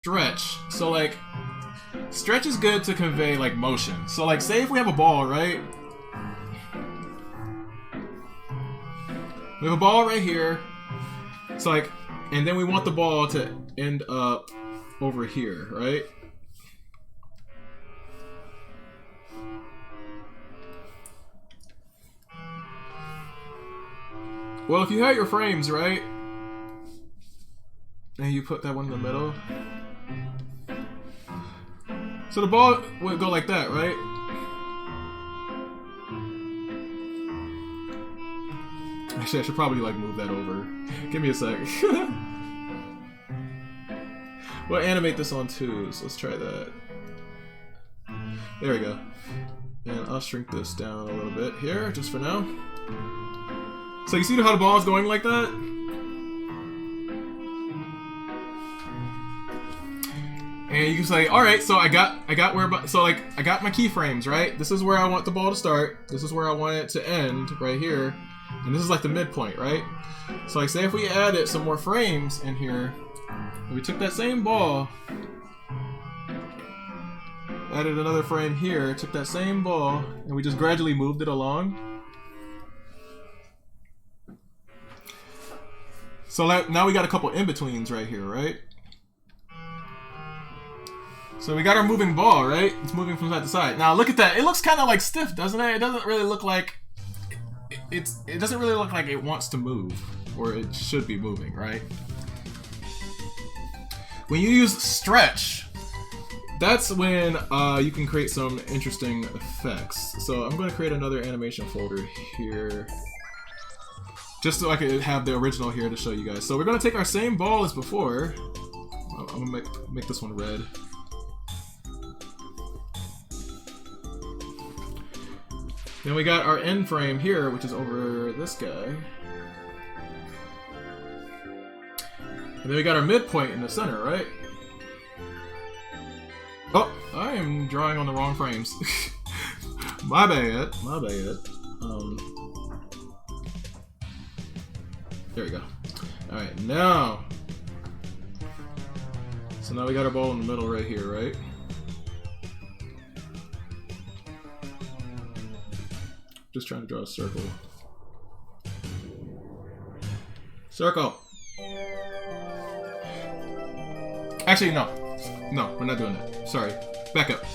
stretch. So like, stretch is good to convey like motion. So like, say if we have a ball, right? We have a ball right here. So like, and then we want the ball to end up over here, right? Well, if you had your frames, right? And you put that one in the middle. So the ball would go like that, right? Actually, I should probably like move that over. Give me a sec. We'll animate this on too, so let's try that. There we go. And I'll shrink this down a little bit here, just for now. So you see how the ball is going like that? And you can say, all right, so I got where, so like I got my keyframes, right? This is where I want the ball to start. This is where I want it to end, right here. And this is like the midpoint, right? So like say if we added some more frames in here, and we took that same ball, added another frame here, took that same ball, and we just gradually moved it along. So now we got a couple in-betweens right here, right? So we got our moving ball, right? It's moving from side to side. Now look at that. It looks kind of like stiff, doesn't it? It doesn't really look like it doesn't really look like it wants to move, or it should be moving, right? When you use stretch, that's when you can create some interesting effects. So I'm going to create another animation folder here, just so I could have the original here to show you guys. So we're going to take our same ball as before. I'm going to make this one red. Then we got our end frame here, which is over this guy. And then we got our midpoint in the center, right? Oh, I am drawing on the wrong frames. My bad. My bad. There we go. Alright, now. So now we got our ball in the middle right here, right? Just trying to draw a circle. Circle! Actually, no. No, we're not doing that. Sorry. Back up.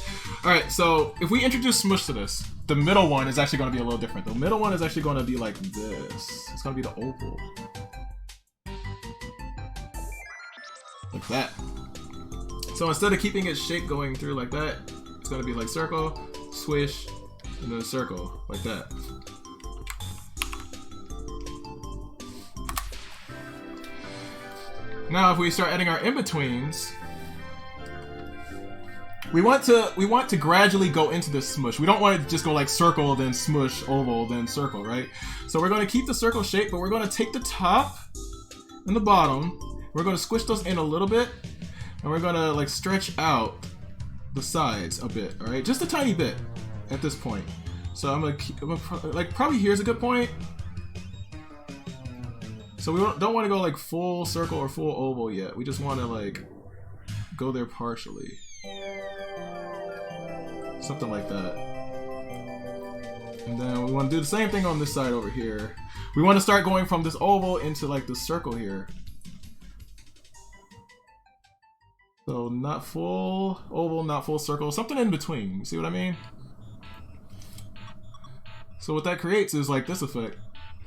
Alright, so if we introduce smush to this, the middle one is actually going to be a little different. The middle one is actually going to be like this. It's going to be the oval. Like that. So instead of keeping its shape going through like that, it's going to be like circle, swish, and then a circle, like that. Now if we start adding our in-betweens, we want to gradually go into this smush. We don't want it to just go like circle, then smush, oval, then circle, right? So we're going to keep the circle shape, but we're going to take the top and the bottom, we're going to squish those in a little bit, and we're going to like stretch out the sides a bit, all right? Just a tiny bit at this point. So I'm gonna like probably here's a good point. So we don't want to go like full circle or full oval yet. We just want to like go there partially. Something like that. And then we want to do the same thing on this side over here. We want to start going from this oval into like the circle here. So not full oval, not full circle, something in between. You see what I mean? So what that creates is like this effect.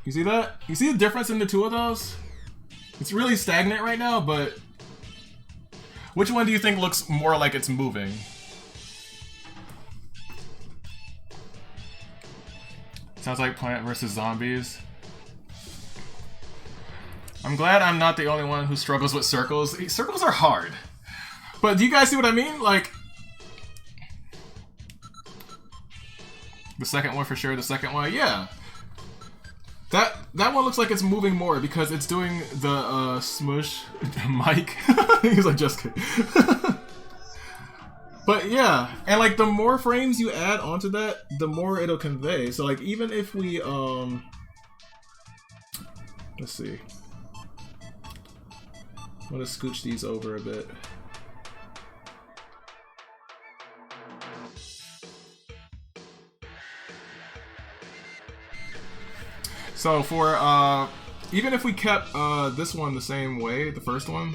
You see that? You see the difference in the two of those? It's really stagnant right now, but which one do you think looks more like it's moving? Sounds like Plant vs. Zombies. I'm glad I'm not the only one who struggles with circles. Circles are hard. But do you guys see what I mean? Like, the second one for sure, the second one, yeah. That one looks like it's moving more because it's doing the smush. Mike. He's like, just kidding. But yeah, and like the more frames you add onto that, the more it'll convey. So like even if we let's see. I'm gonna scooch these over a bit. So for even if we kept this one the same way, the first one,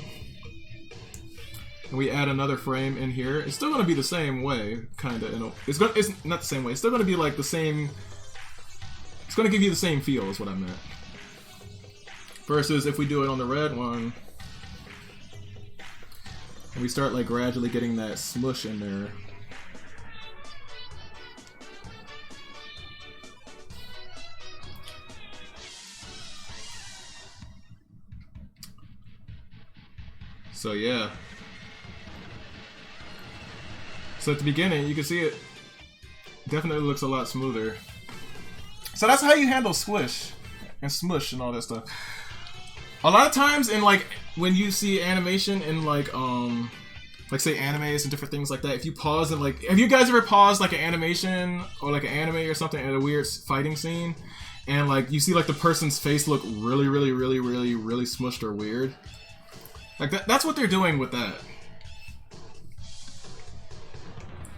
and we add another frame in here, it's still gonna be the same way, kinda. It's not the same way. It's still gonna be like the same. It's gonna give you the same feel, is what I meant. Versus if we do it on the red one, and we start like gradually getting that smush in there. So yeah. So at the beginning, you can see it definitely looks a lot smoother. So that's how you handle squish and smush and all that stuff. A lot of times in like when you see animation in like say animes and different things like that, if you pause and like, have you guys ever paused like an animation or like an anime or something at a weird fighting scene, and like you see like the person's face look really smushed or weird? Like that's what they're doing with that.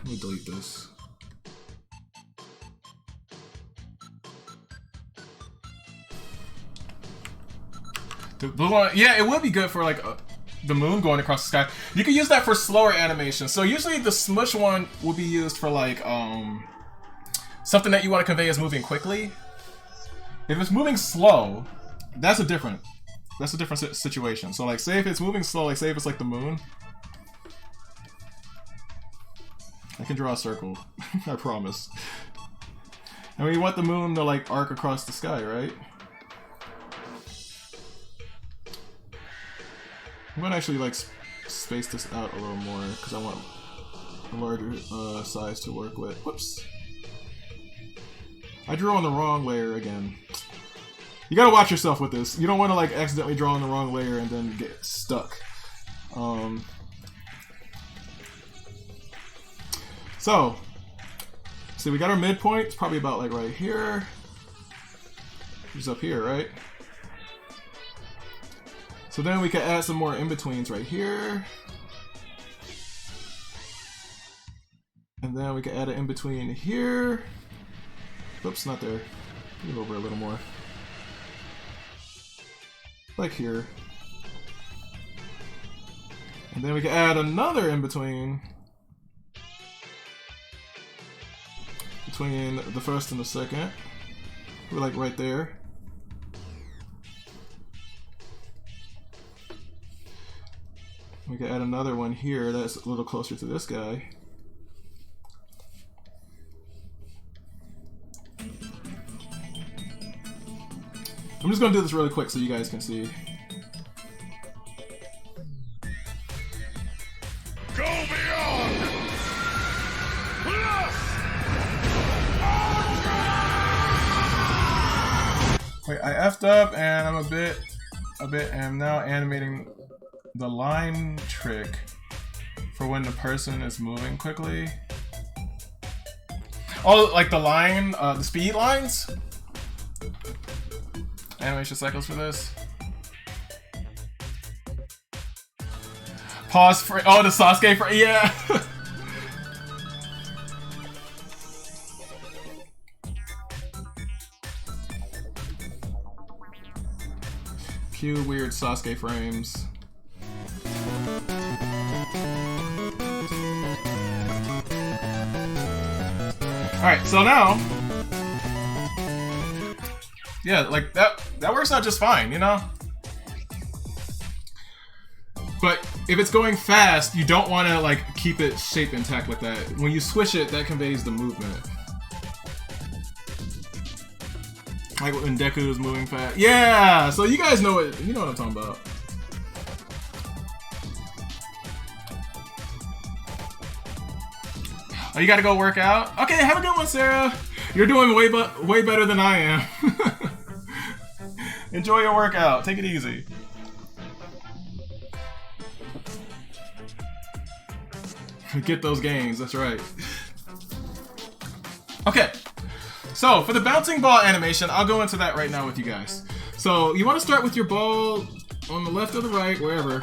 Let me delete this. The blue one, yeah, it would be good for like the moon going across the sky. You can use that for slower animation. So usually the smush one will be used for like something that you want to convey as moving quickly. If it's moving slow, that's a different situation. So like say if it's moving slow, like say if it's like the moon, I can draw a circle. I promise. And we want the moon to like arc across the sky, right? I'm gonna actually like space this out a little more because I want a larger size to work with. Whoops. I drew on the wrong layer again. You gotta watch yourself with this. You don't want to like accidentally draw on the wrong layer and then get stuck. So, see, we got our midpoint. It's probably about like right here. Just up here, right? So then we can add some more in-betweens right here. And then we can add an in-between here. Oops, not there. Move over a little more. Like here. And then we can add another in-between. Between the first and the second. We're like right there. We can add another one here that's a little closer to this guy. I'm just gonna do this really quick so you guys can see. Go beyond! Wait, I effed up and I'm a bit, am now animating the line trick for when the person is moving quickly. Oh, like the line, the speed lines? Animation cycles for this. Pause for, oh, the Sasuke for, yeah. Cue weird Sasuke frames. Alright, so now, yeah, like that works out just fine, you know? But if it's going fast, you don't want to like keep its shape intact like that. When you squish it, that conveys the movement. Like when Deku is moving fast. Yeah, so you guys know it. You know what I'm talking about. Oh, you gotta go work out? Okay, have a good one, Sarah. You're doing way better than I am. Enjoy your workout. Take it easy. Get those gains, that's right. Okay, so for the bouncing ball animation, I'll go into that right now with you guys. So you want to start with your ball on the left or the right, wherever.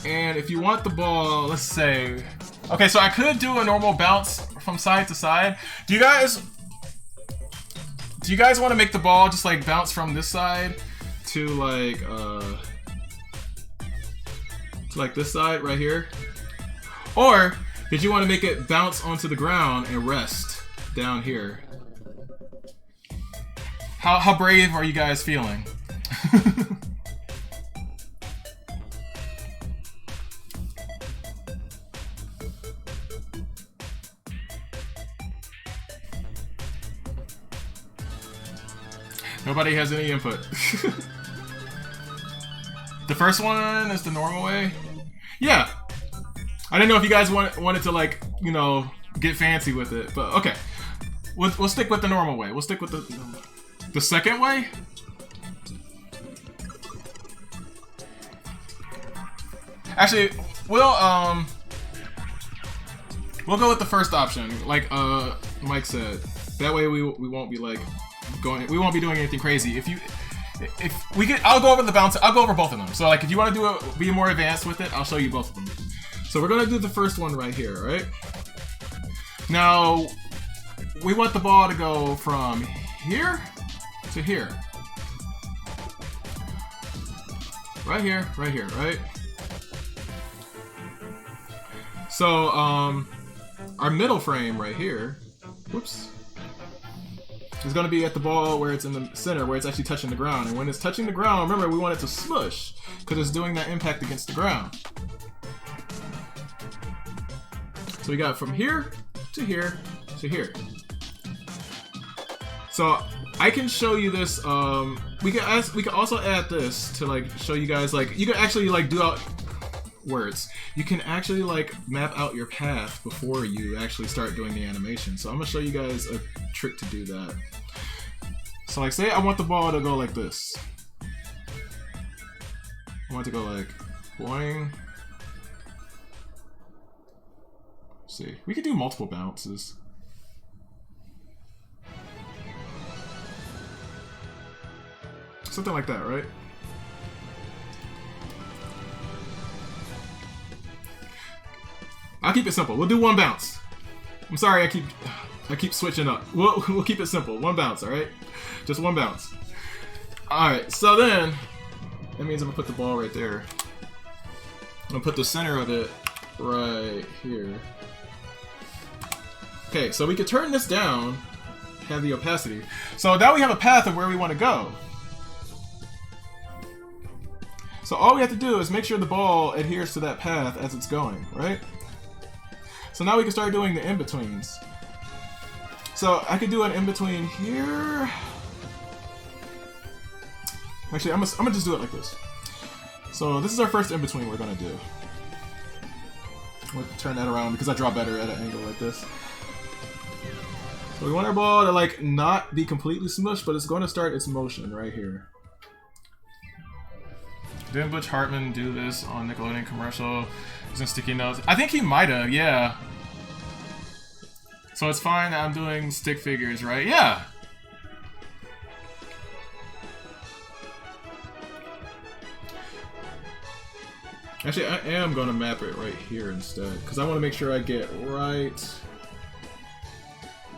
And if you want the ball, let's say... Okay, so I could do a normal bounce from side to side. Do you guys Do you guys want to make the ball just like bounce from this side to like this side right here? Or did you want to make it bounce onto the ground and rest down here? How brave are you guys feeling? Nobody has any input. The first one is the normal way. Yeah. I didn't know if you guys wanted to, like, you know, get fancy with it, but okay. We'll stick with the normal way. We'll stick with the second way. Actually, we'll go with the first option, like Mike said. That way we won't be like we won't be doing anything crazy. I'll go over the bounce. I'll go over both of them. So like, if you want to be more advanced with it, I'll show you both of them. So we're gonna do the first one right here, right? Now we want the ball to go from here to here. Right here, right? So our middle frame right here, whoops, is going to be at the ball where it's in the center, where it's actually touching the ground. And when it's touching the ground, remember, we want it to smush because it's doing that impact against the ground. So we got from here to here to here. So I can show you this. We can also add this to like show you guys, like, you can actually like do out words. You can actually like map out your path before you actually start doing the animation. So I'm gonna show you guys a trick to do that. So like, say I want the ball to go like this. I want it to go like boing. Let's see, we could do multiple bounces. Something like that, right? I'll keep it simple. We'll do one bounce. I'm sorry, I keep switching up. We'll keep it simple. One bounce, all right? Just one bounce. All right. So then that means I'm gonna put the ball right there. I'm gonna put the center of it right here. Okay. So we could turn this down, have the opacity. So now we have a path of where we want to go. So all we have to do is make sure the ball adheres to that path as it's going, right? So now we can start doing the in-betweens. So I could do an in-between here. Actually, I'm gonna just do it like this. So this is our first in-between we're gonna do. We'll turn that around because I draw better at an angle like this. So we want our ball to like not be completely smushed, but it's going to start its motion right here. Didn't Butch Hartman do this on Nickelodeon commercial using sticky notes? I think he might have, yeah. So it's fine that I'm doing stick figures, right? Yeah. Actually, I am going to map it right here instead, because I want to make sure I get right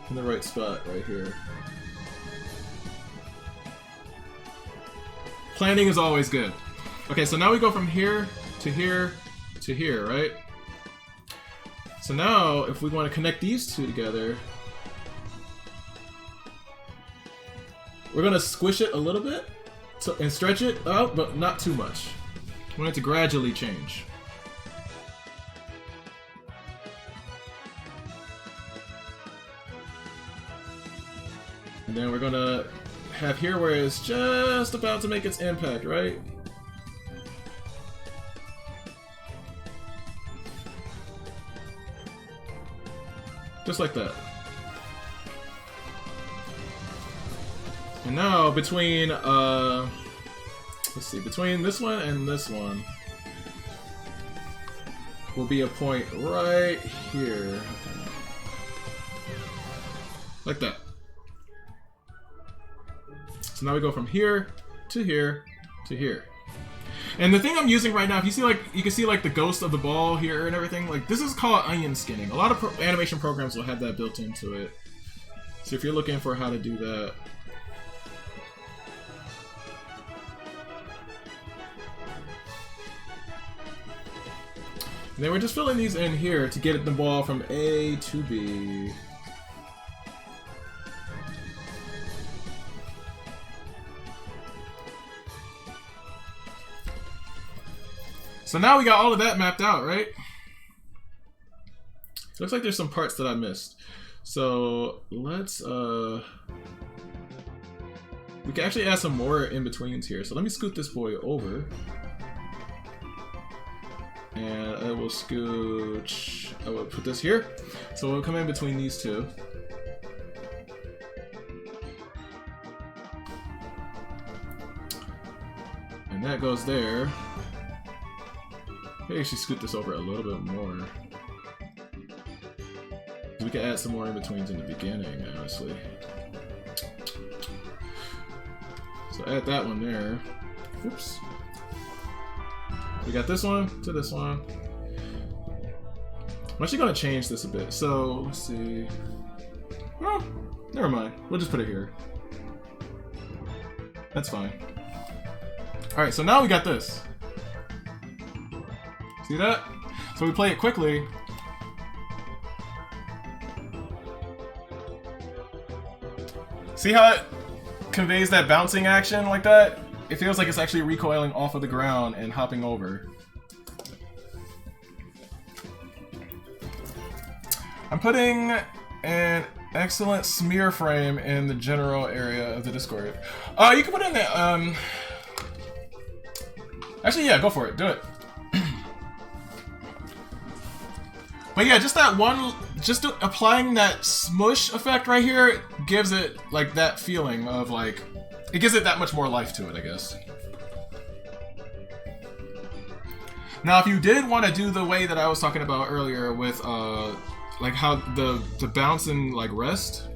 in the right spot right here. Planning is always good. Okay, so now we go from here to here to here, right? So now, if we want to connect these two together, we're going to squish it a little bit and stretch it out, but not too much. We want it to gradually change. And then we're going to have here where it's just about to make its impact, right? Just like that. And now between let's see, between this one and this one will be a point right here. Like that. So now we go from here to here to here. And the thing I'm using right now, if you see, like, you can see like the ghost of the ball here and everything, like this is called onion skinning. A lot of animation programs will have that built into it. So if you're looking for how to do that, And then we're just filling these in here to get the ball from A to B. So now we got all of that mapped out, right? Looks like there's some parts that I missed. So let's we can actually add some more in-betweens here. So let me scoot this boy over. And I will scooch, I will put this here. So we'll come in between these two. And that goes there. Maybe I should scoot this over a little bit more. We could add some more in-betweens in the beginning, honestly. So add that one there. Oops. We got this one to this one. I'm actually going to change this a bit. So, let's see. Oh, never mind. We'll just put it here. That's fine. Alright, so now we got this. See that? So we play it quickly. See how it conveys that bouncing action like that? It feels like it's actually recoiling off of the ground and hopping over. I'm putting an excellent smear frame in the general area of the Discord. You can put in the, actually, yeah, go for it. Do it. But yeah, just that one, just applying that smush effect right here gives it like that feeling of like, it gives it that much more life to it, I guess. Now, if you did want to do the way that I was talking about earlier with like how the bounce and like rest.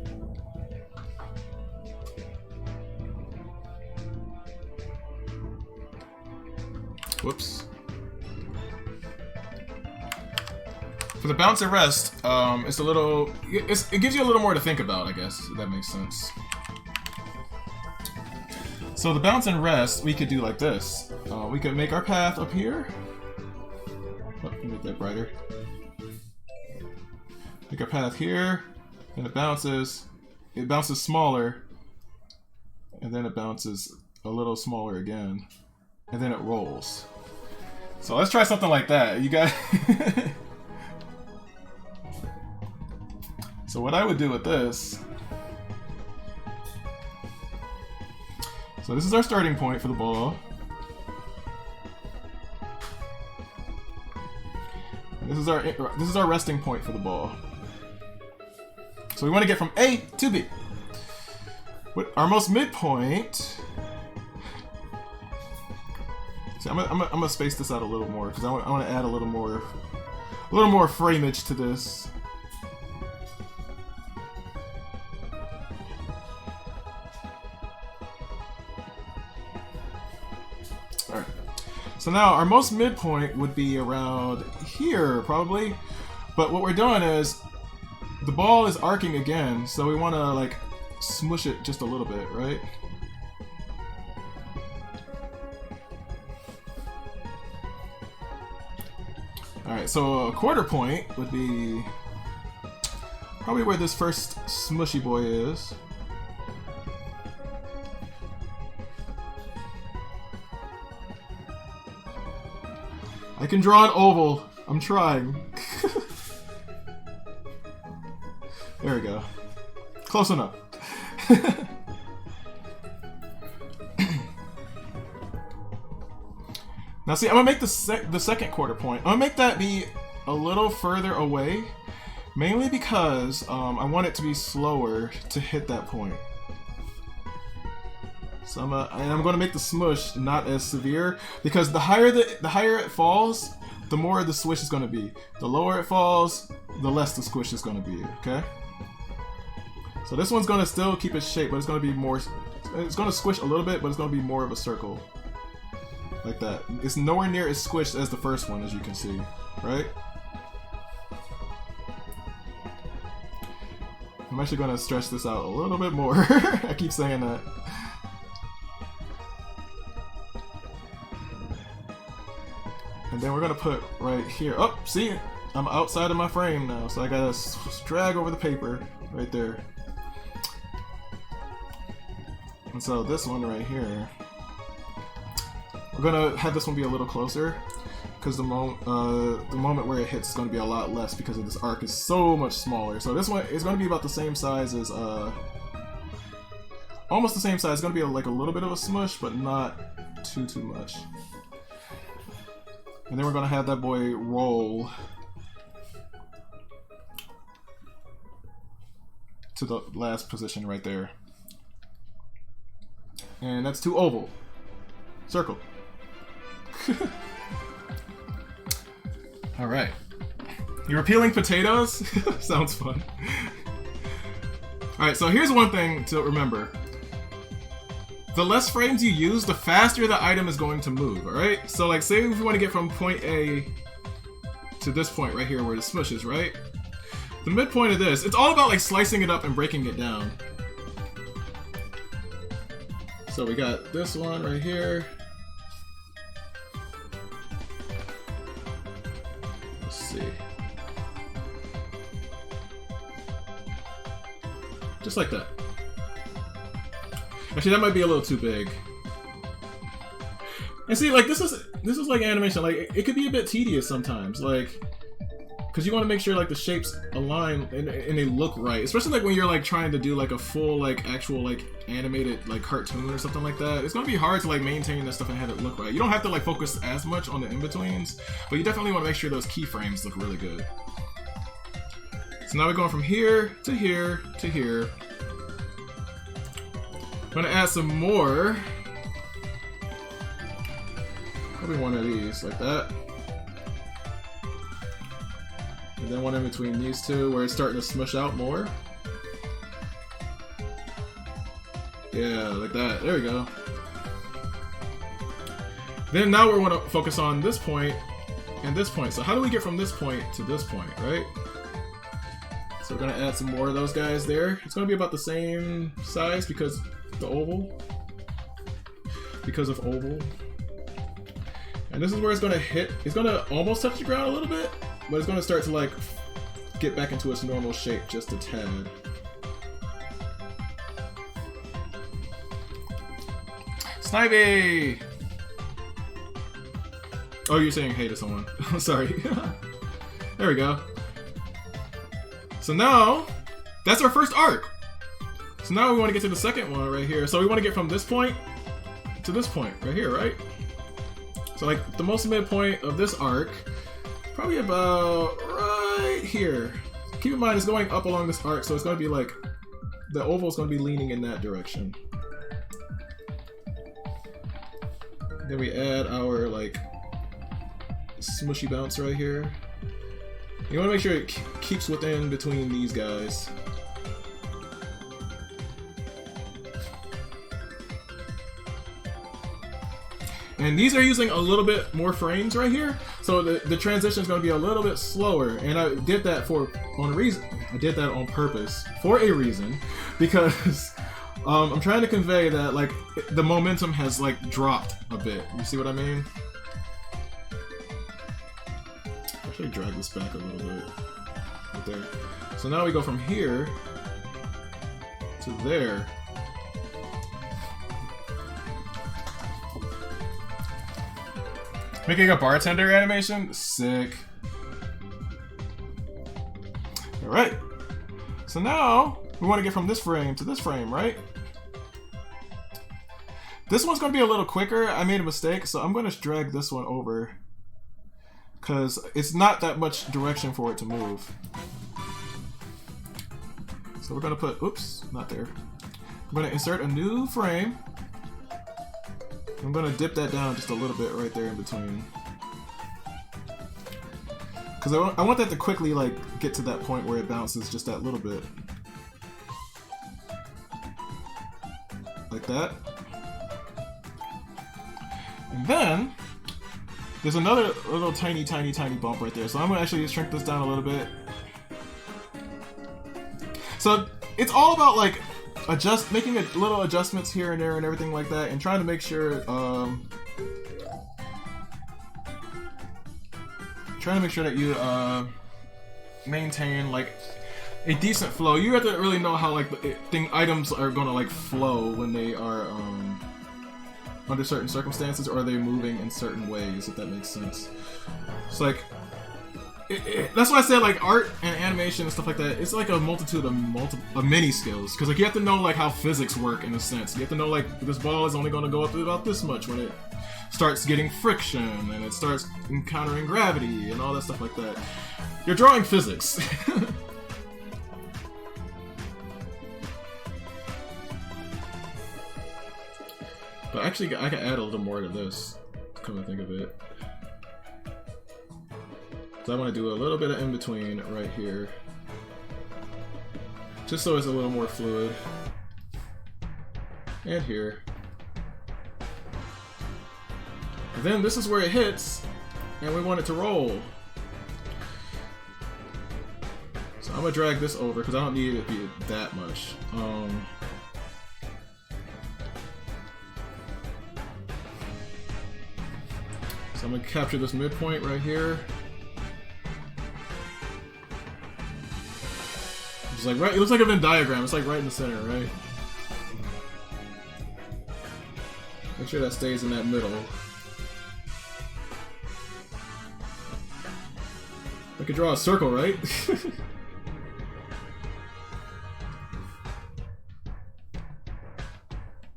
Whoops. For the bounce and rest, it's a little, it gives you a little more to think about, I guess, if that makes sense. So the bounce and rest, we could do like this. We could make our path up here. Oh, let me make that brighter. Make our path here, and it bounces smaller, and then it bounces a little smaller again, and then it rolls. So let's try something like that. You guys. So what I would do with this, so this is our starting point for the ball. And this is our resting point for the ball. So we want to get from A to B. With our most midpoint. See, I'm gonna space this out a little more because I want to add a little more frameage to this. So now our most midpoint would be around here, probably. But what we're doing is the ball is arcing again, so we want to like smush it just a little bit, right? Alright, so a quarter point would be probably where this first smushy boy is. I can draw an oval. I'm trying. There we go. Close enough. Now see, I'm gonna make the second quarter point. I'm gonna make that be a little further away, mainly because I want it to be slower to hit that point. So I'm gonna make the smush not as severe because the higher it falls, the more the swish is gonna be. The lower it falls, the less the squish is gonna be. Okay. So this one's gonna still keep its shape, but it's gonna be more. It's gonna squish a little bit, but it's gonna be more of a circle, like that. It's nowhere near as squished as the first one, as you can see, right? I'm actually gonna stretch this out a little bit more. I keep saying that. And then we're gonna put right here. Oh, see, I'm outside of my frame now, so I gotta drag over the paper right there. And so this one right here, we're gonna have this one be a little closer, because the moment where it hits is gonna be a lot less because of this arc is so much smaller. So this one is gonna be about the same size as almost the same size. It's gonna be like a little bit of a smush, but not too much. And then we're gonna have that boy roll to the last position right there. And that's 2 oval. Circle. Alright. You're peeling potatoes? Sounds fun. Alright, so here's one thing to remember. The less frames you use, the faster the item is going to move, alright? So like, say if we want to get from point A to this point right here where the smush is, right? The midpoint of this, it's all about like slicing it up and breaking it down. So we got this one right here. Let's see. Just like that. Actually, that might be a little too big. And see, like this is like animation. Like it could be a bit tedious sometimes, like because you want to make sure like the shapes align and they look right. Especially like when you're like trying to do like a full like actual like animated like cartoon or something like that. It's gonna be hard to like maintain that stuff and have it look right. You don't have to like focus as much on the in-betweens, but you definitely want to make sure those keyframes look really good. So now we're going from here to here to here. I'm gonna add some more. Probably one of these, like that. And then one in between these two where it's starting to smush out more. Yeah, like that. There we go. Then now we want to focus on this point and this point. So how do we get from this point to this point, right? So we're gonna add some more of those guys there. It's gonna be about the same size because the oval. Because of oval. And this is where it's gonna hit. It's gonna almost touch the ground a little bit, but it's gonna start to like get back into its normal shape just a tad. Snivy! Oh, you're saying hey to someone. Sorry. There we go. So now, that's our first arc. So now we want to get to the second one right here. So we want to get from this point to this point right here, right? So like the most midpoint of this arc, probably about right here. Keep in mind it's going up along this arc, so it's going to be like, the oval is going to be leaning in that direction. Then we add our like smushy bounce right here. You want to make sure it keeps within between these guys. And these are using a little bit more frames right here, so the transition is going to be a little bit slower. And I did that on a reason. I did that on purpose for a reason, because I'm trying to convey that like the momentum has like dropped a bit. You see what I mean? Actually, drag this back a little bit. Right there. So now we go from here to there. Making a bartender animation? Sick. Alright. So now, we want to get from this frame to this frame, right? This one's going to be a little quicker. I made a mistake, so I'm going to drag this one over. Because it's not that much direction for it to move. So we're going to put, oops, not there. I'm going to insert a new frame. I'm gonna dip that down just a little bit right there in between, because I want that to quickly like get to that point where it bounces just that little bit, like that. And then there's another little tiny bump right there, so I'm gonna actually shrink this down a little bit. So it's all about like making a little adjustments here and there and everything like that, and trying to make sure trying to make sure that you maintain like a decent flow. You have to really know how like items are gonna like flow when they are under certain circumstances, or are they moving in certain ways, if that makes sense. It's like that's why I said like art and animation and stuff like that. It's like a multitude of mini skills, because like you have to know like how physics work in a sense. You have to know like this ball is only going to go up about this much when it starts getting friction and it starts encountering gravity and all that stuff like that. You're drawing physics. But actually, I can add a little more to this, come to think of it. So I want to do a little bit of in-between right here. Just so it's a little more fluid. And here. And then this is where it hits, and we want it to roll. So I'm gonna drag this over because I don't need it to be that much. So I'm gonna capture this midpoint right here. It's like right. It looks like a Venn diagram. It's like right in the center, right? Make sure that stays in that middle. I could draw a circle, right?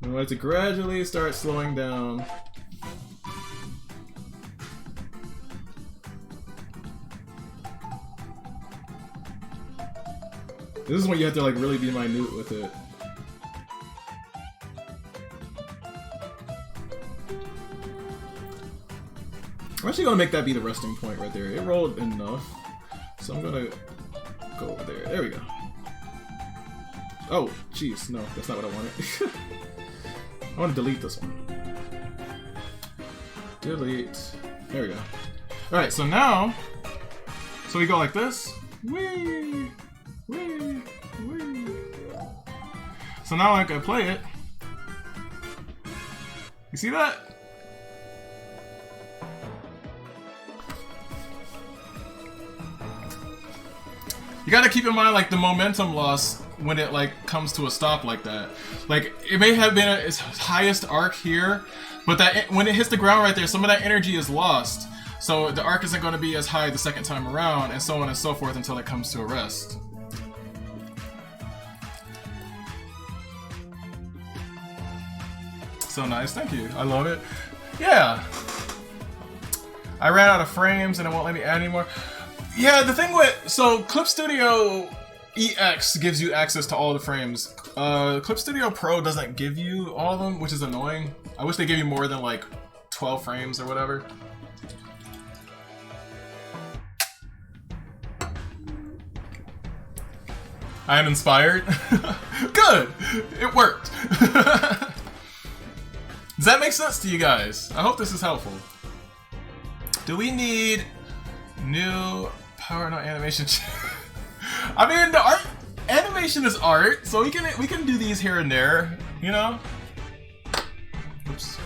I want it to gradually start slowing down. This is when you have to like really be minute with it. I'm actually gonna make that be the resting point right there. It rolled enough, so I'm gonna go over there. There we go. Oh, jeez, no, that's not what I wanted. I want to delete this one. Delete. There we go. All right, so now, so we go like this. Whee! Whee! Whee! So now I can play it. You see that? You gotta keep in mind like the momentum loss when it like comes to a stop like that. Like it may have been its highest arc here, but that when it hits the ground right there, some of that energy is lost. So the arc isn't going to be as high the second time around, and so on and so forth until it comes to a rest. So nice, thank you. I love it. Yeah. I ran out of frames and it won't let me add anymore. Yeah, the thing with Clip Studio EX gives you access to all the frames. Clip Studio Pro doesn't give you all of them, which is annoying. I wish they gave you more than like 12 frames or whatever. I am inspired. Good! It worked! Does that make sense to you guys? I hope this is helpful. Do we need new Power Note animation? I mean, the art animation is art, so we can do these here and there, you know? Oops.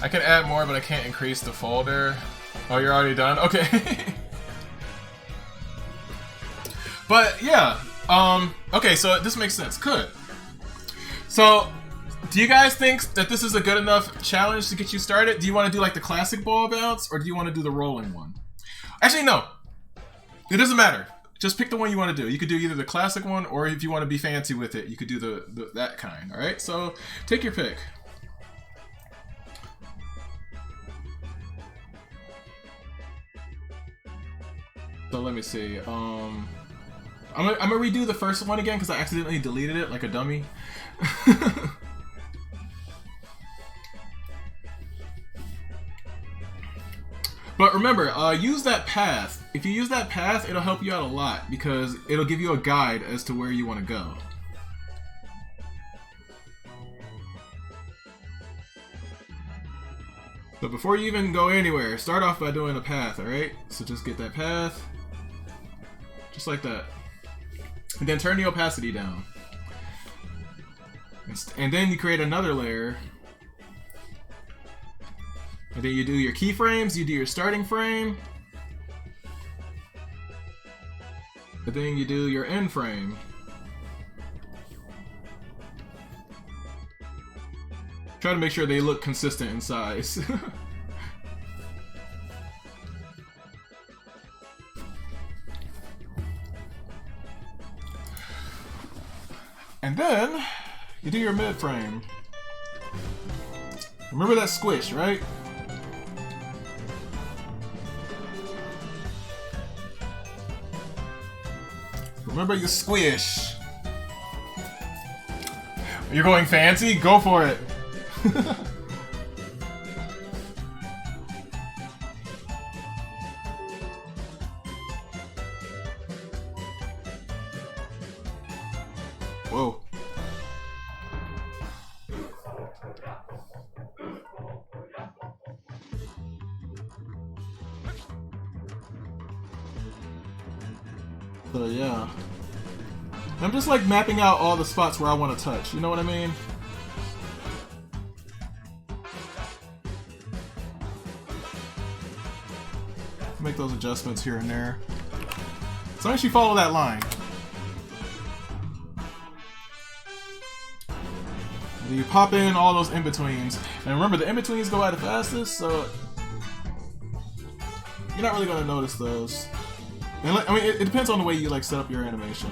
I can add more, but I can't increase the folder. Oh, you're already done? Okay. But yeah, okay, so this makes sense. Good. So, do you guys think that this is a good enough challenge to get you started? Do you want to do like the classic ball bounce, or do you want to do the rolling one? Actually, no. It doesn't matter. Just pick the one you want to do. You could do either the classic one, or if you want to be fancy with it, you could do that kind. All right. So take your pick. So let me see. I'm gonna redo the first one again because I accidentally deleted it like a dummy. But remember, use that path. If you use that path, it'll help you out a lot because it'll give you a guide as to where you want to go. So before you even go anywhere, start off by doing a path, alright? So just get that path. Just like that. And then turn the opacity down. And then you create another layer. And then you do your keyframes, you do your starting frame. And then you do your end frame. Try to make sure they look consistent in size. And then you do your mid frame. Remember that squish, right? Remember your squish. You're going fancy? Go for it. Whoa. So yeah. I'm just like mapping out all the spots where I want to touch, you know what I mean? Make those adjustments here and there. As long as you follow that line. And you pop in all those in-betweens. And remember, the in-betweens go out the fastest, so you're not really going to notice those. And I mean, it depends on the way you like set up your animation.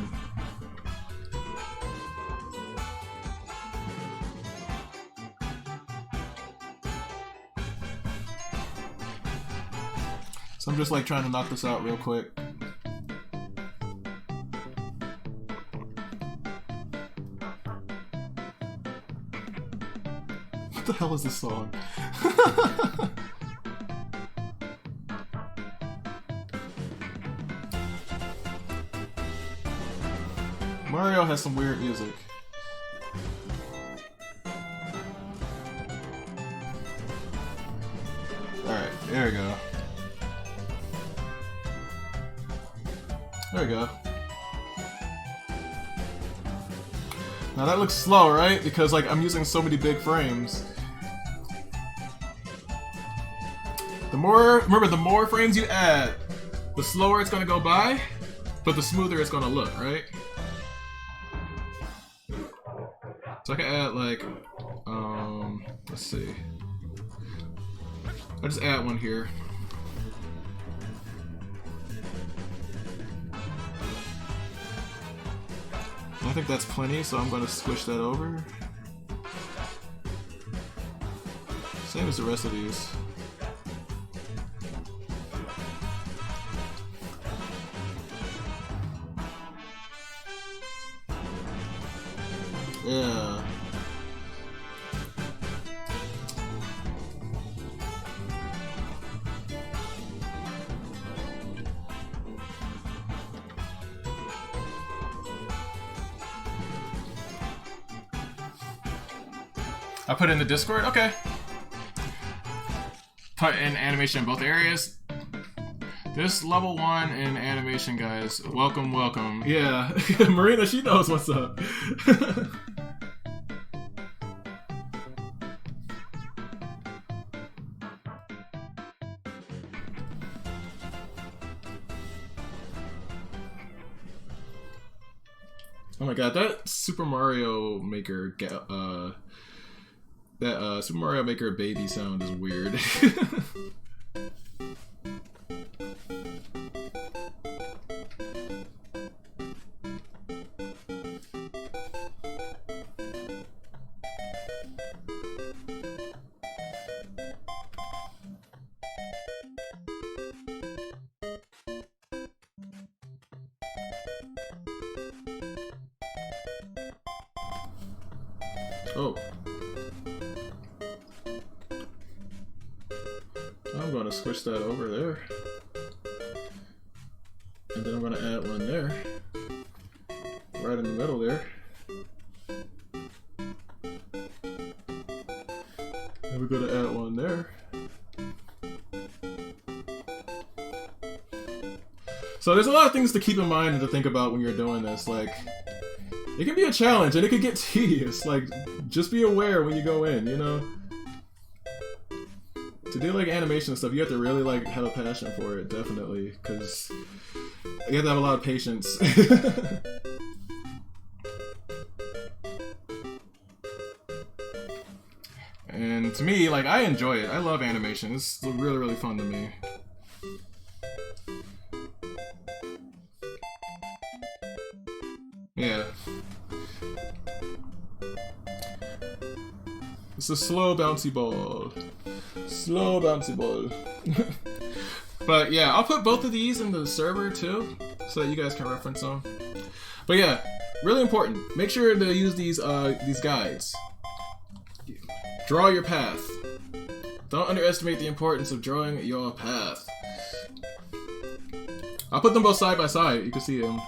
So I'm just like trying to knock this out real quick. What the hell is this song? Mario has some weird music. Alright, there we go. There we go. Now that looks slow, right? Because like I'm using so many big frames. Remember, the more frames you add, the slower it's gonna go by, but the smoother it's gonna look, right? So I can add like, let's see. I just add one here. I think that's plenty, so I'm gonna squish that over. Same as the rest of these. Yeah. I put it in the Discord? Okay. Put in animation in both areas. This level 1 in animation, guys. Welcome, welcome. Yeah, Marina, she knows what's up. Oh my god, that Super Mario Maker Super Mario Maker baby sound is weird. Oh. I'm going to switch that over there. And then I'm going to add one there. Right in the middle there. And we're going to add one there. So there's a lot of things to keep in mind and to think about when you're doing this. Like, it can be a challenge and it can get tedious. Like, just be aware when you go in, you know? To do like animation and stuff, you have to really like have a passion for it, definitely, because you have to have a lot of patience. And to me, like, I enjoy it. I love animation. It's really, really fun to me. Yeah. It's a slow bouncy ball. Slow bouncy ball. But yeah, I'll put both of these in the server too, so that you guys can reference them. But yeah, really important. Make sure to use these guides. Draw your path. Don't underestimate the importance of drawing your path. I'll put them both side by side. You can see them.